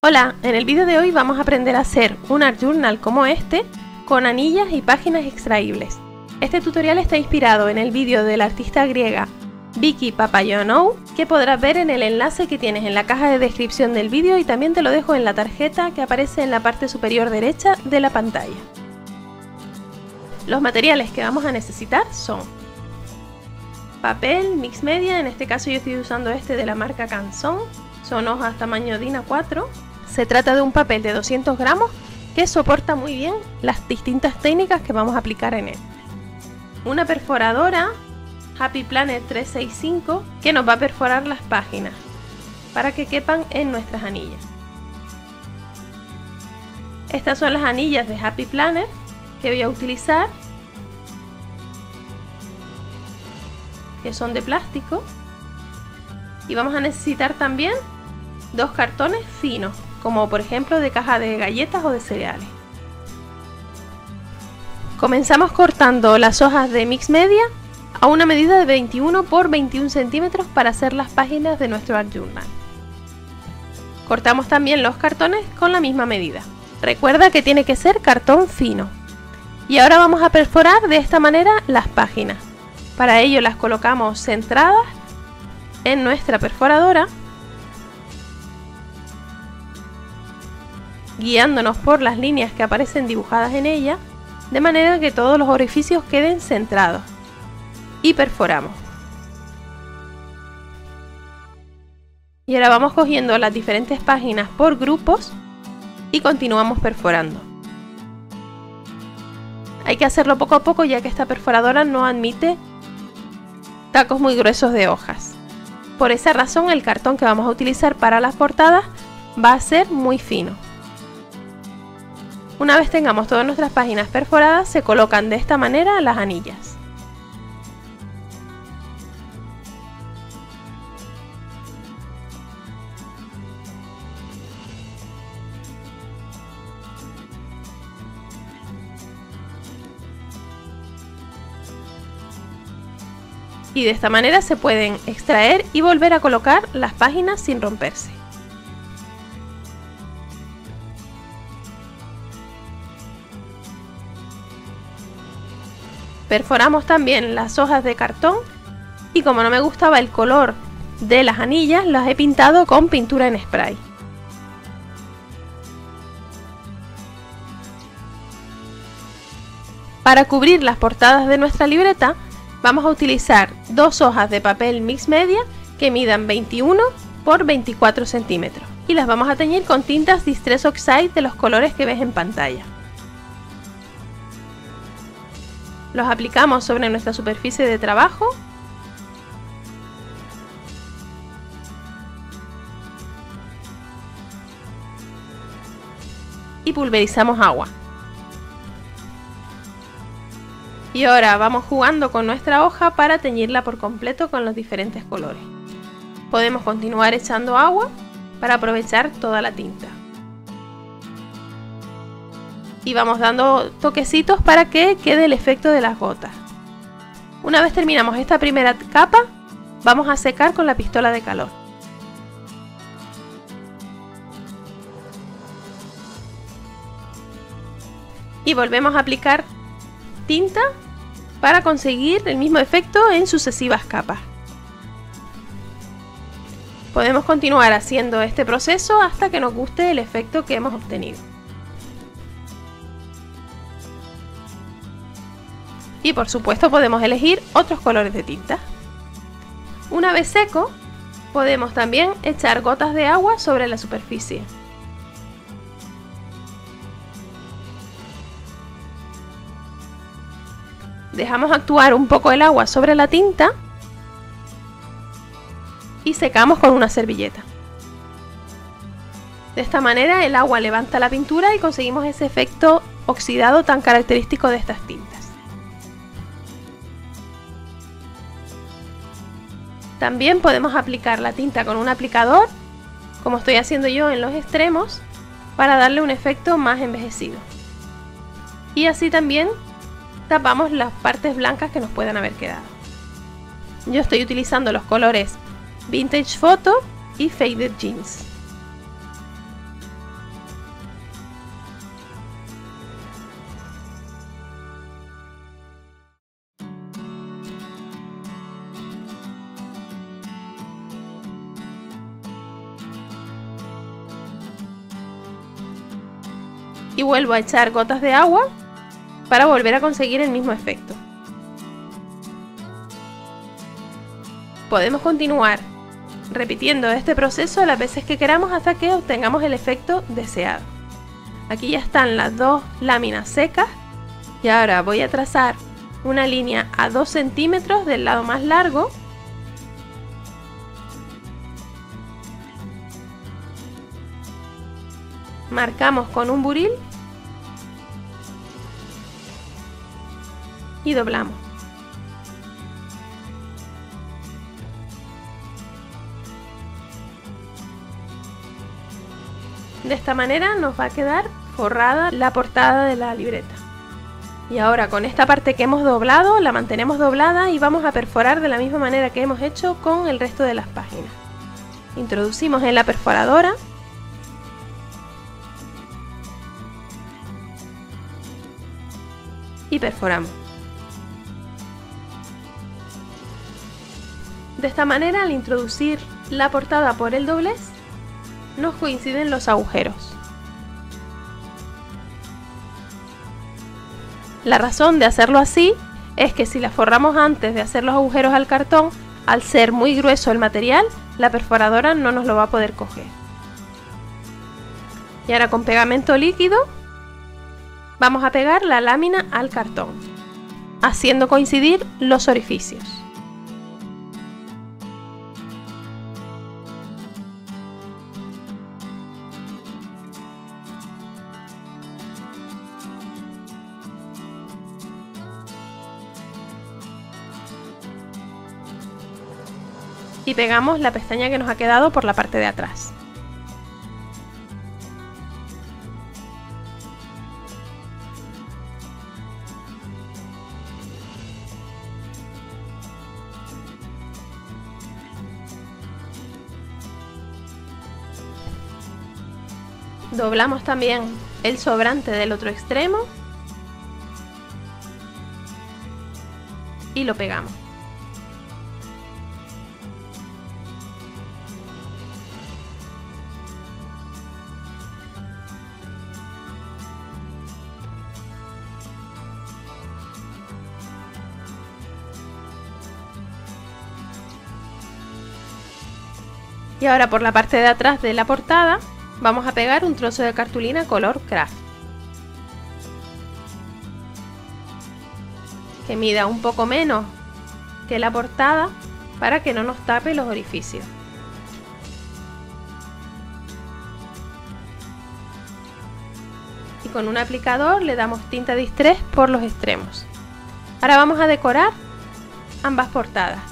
Hola, en el vídeo de hoy vamos a aprender a hacer un art journal como este con anillas y páginas extraíbles. Este tutorial está inspirado en el vídeo de la artista griega Vicky Papayoannou, que podrás ver en el enlace que tienes en la caja de descripción del vídeo y también te lo dejo en la tarjeta que aparece en la parte superior derecha de la pantalla. Los materiales que vamos a necesitar son papel mix media, en este caso yo estoy usando este de la marca Canson, son hojas tamaño DIN A4. Se trata de un papel de 200 gramos que soporta muy bien las distintas técnicas que vamos a aplicar en él. Una perforadora Happy Planner 365 que nos va a perforar las páginas para que quepan en nuestras anillas. Estas son las anillas de Happy Planner que voy a utilizar, que son de plástico, y vamos a necesitar también dos cartones finos, como por ejemplo de caja de galletas o de cereales. Comenzamos cortando las hojas de mix media a una medida de 21 por 21 centímetros para hacer las páginas de nuestro art journal. Cortamos también los cartones con la misma medida. Recuerda que tiene que ser cartón fino. Y ahora vamos a perforar de esta manera las páginas. Para ello las colocamos centradas en nuestra perforadora, guiándonos por las líneas que aparecen dibujadas en ella, de manera que todos los orificios queden centrados, y perforamos. Y ahora vamos cogiendo las diferentes páginas por grupos y continuamos perforando. Hay que hacerlo poco a poco, ya que esta perforadora no admite tacos muy gruesos de hojas. Por esa razón el cartón que vamos a utilizar para las portadas va a ser muy fino. Una vez tengamos todas nuestras páginas perforadas, se colocan de esta manera las anillas. Y de esta manera se pueden extraer y volver a colocar las páginas sin romperse. Perforamos también las hojas de cartón y como no me gustaba el color de las anillas, las he pintado con pintura en spray. Para cubrir las portadas de nuestra libreta vamos a utilizar dos hojas de papel mix media que midan 21 por 24 centímetros y las vamos a teñir con tintas Distress Oxide de los colores que ves en pantalla. Los aplicamos sobre nuestra superficie de trabajo y pulverizamos agua. Y ahora vamos jugando con nuestra hoja para teñirla por completo con los diferentes colores. Podemos continuar echando agua para aprovechar toda la tinta. Y vamos dando toquecitos para que quede el efecto de las gotas. Una vez terminamos esta primera capa, vamos a secar con la pistola de calor. Y volvemos a aplicar tinta para conseguir el mismo efecto en sucesivas capas. Podemos continuar haciendo este proceso hasta que nos guste el efecto que hemos obtenido. Y por supuesto podemos elegir otros colores de tinta. Una vez seco, podemos también echar gotas de agua sobre la superficie. Dejamos actuar un poco el agua sobre la tinta y secamos con una servilleta. De esta manera el agua levanta la pintura y conseguimos ese efecto oxidado tan característico de estas tintas. También podemos aplicar la tinta con un aplicador, como estoy haciendo yo en los extremos, para darle un efecto más envejecido. Y así también tapamos las partes blancas que nos puedan haber quedado. Yo estoy utilizando los colores Vintage Photo y Faded Jeans. y vuelvo a echar gotas de agua para volver a conseguir el mismo efecto. Podemos continuar repitiendo este proceso las veces que queramos hasta que obtengamos el efecto deseado. Aquí ya están las dos láminas secas y ahora voy a trazar una línea a 2 centímetros del lado más largo . Marcamos con un buril y doblamos. De esta manera nos va a quedar forrada la portada de la libreta. Y ahora con esta parte que hemos doblado, la mantenemos doblada y vamos a perforar de la misma manera que hemos hecho con el resto de las páginas. Introducimos en la perforadora y perforamos. De esta manera, al introducir la portada por el doblez, nos coinciden los agujeros. La razón de hacerlo así es que si la forramos antes de hacer los agujeros al cartón, al ser muy grueso el material, la perforadora no nos lo va a poder coger. Y ahora con pegamento líquido vamos a pegar la lámina al cartón, haciendo coincidir los orificios. Y pegamos la pestaña que nos ha quedado por la parte de atrás. Doblamos también el sobrante del otro extremo y lo pegamos. Y ahora por la parte de atrás de la portada vamos a pegar un trozo de cartulina color craft, que mida un poco menos que la portada para que no nos tape los orificios. Y con un aplicador le damos tinta distress por los extremos. Ahora vamos a decorar ambas portadas.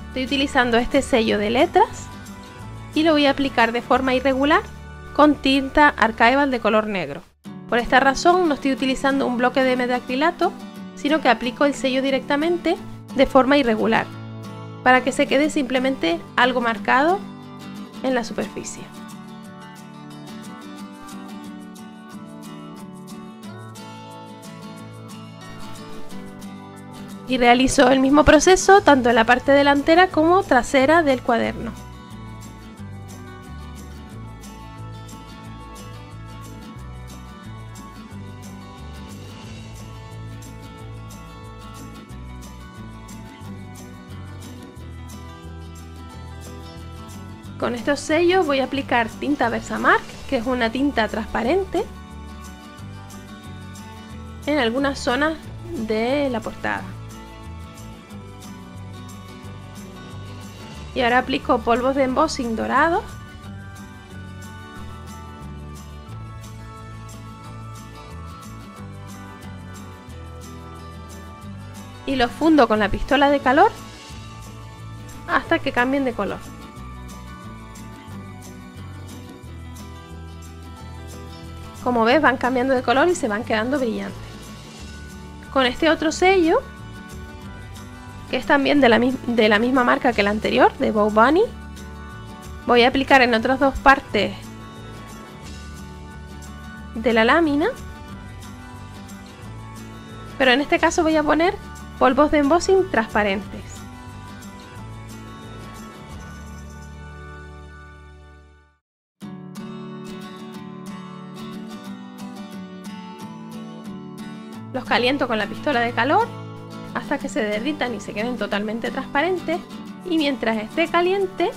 Estoy utilizando este sello de letras y lo voy a aplicar de forma irregular con tinta Archival de color negro. Por esta razón no estoy utilizando un bloque de metacrilato, sino que aplico el sello directamente de forma irregular, para que se quede simplemente algo marcado en la superficie. Y realizo el mismo proceso tanto en la parte delantera como trasera del cuaderno. Con estos sellos voy a aplicar tinta Versamark, que es una tinta transparente, en algunas zonas de la portada. Y ahora aplico polvos de embossing dorados y los fundo con la pistola de calor hasta que cambien de color. Como ves, van cambiando de color y se van quedando brillantes. Con este otro sello, que es también de la misma marca que el anterior, de Bow Bunny, voy a aplicar en otras dos partes de la lámina, pero en este caso voy a poner polvos de embossing transparentes. Los caliento con la pistola de calor hasta que se derritan y se queden totalmente transparentes, y mientras esté caliente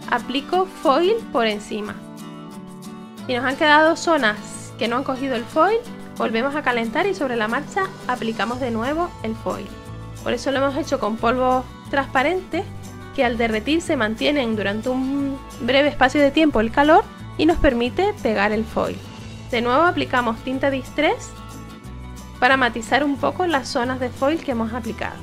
aplico foil por encima. Si nos han quedado zonas que no han cogido el foil, volvemos a calentar y sobre la marcha aplicamos de nuevo el foil. Por eso lo hemos hecho con polvos transparentes que al derretir se mantienen durante un breve espacio de tiempo el calor y nos permite pegar el foil. De nuevo aplicamos tinta Distress para matizar un poco las zonas de foil que hemos aplicado.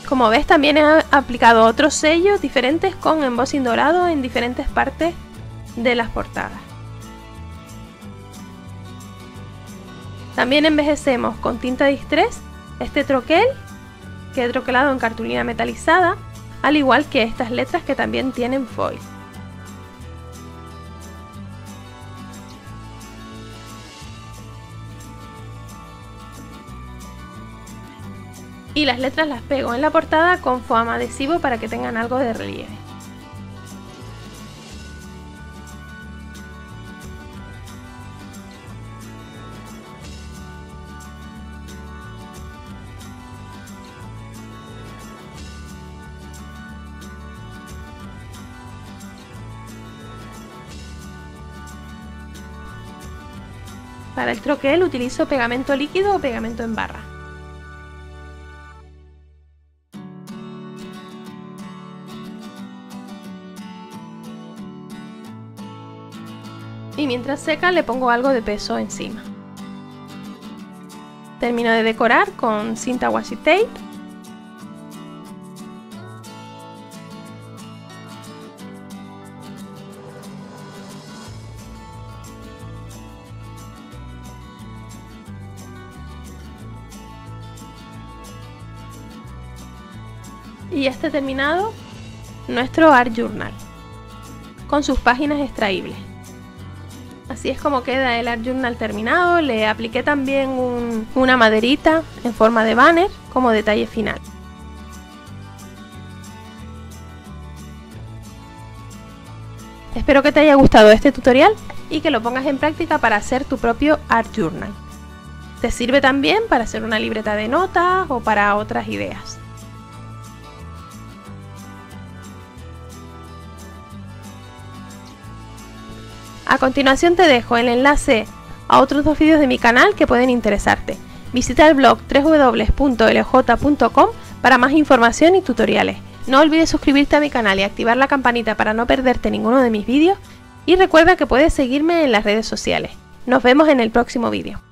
Como ves, también he aplicado otros sellos diferentes con embossing dorado en diferentes partes de las portadas. También envejecemos con tinta Distress este troquel que he troquelado en cartulina metalizada, al igual que estas letras que también tienen foil. Y las letras las pego en la portada con foam adhesivo para que tengan algo de relieve. Para el troquel utilizo pegamento líquido o pegamento en barra. Y mientras seca le pongo algo de peso encima. Termino de decorar con cinta washi tape. Y ya está terminado nuestro Art Journal con sus páginas extraíbles. Así es como queda el Art Journal terminado. Le apliqué también una maderita en forma de banner como detalle final. Espero que te haya gustado este tutorial y que lo pongas en práctica para hacer tu propio Art Journal. Te sirve también para hacer una libreta de notas o para otras ideas. A continuación te dejo el enlace a otros 2 vídeos de mi canal que pueden interesarte. Visita el blog www.lj.com para más información y tutoriales. No olvides suscribirte a mi canal y activar la campanita para no perderte ninguno de mis vídeos. Y recuerda que puedes seguirme en las redes sociales. Nos vemos en el próximo vídeo.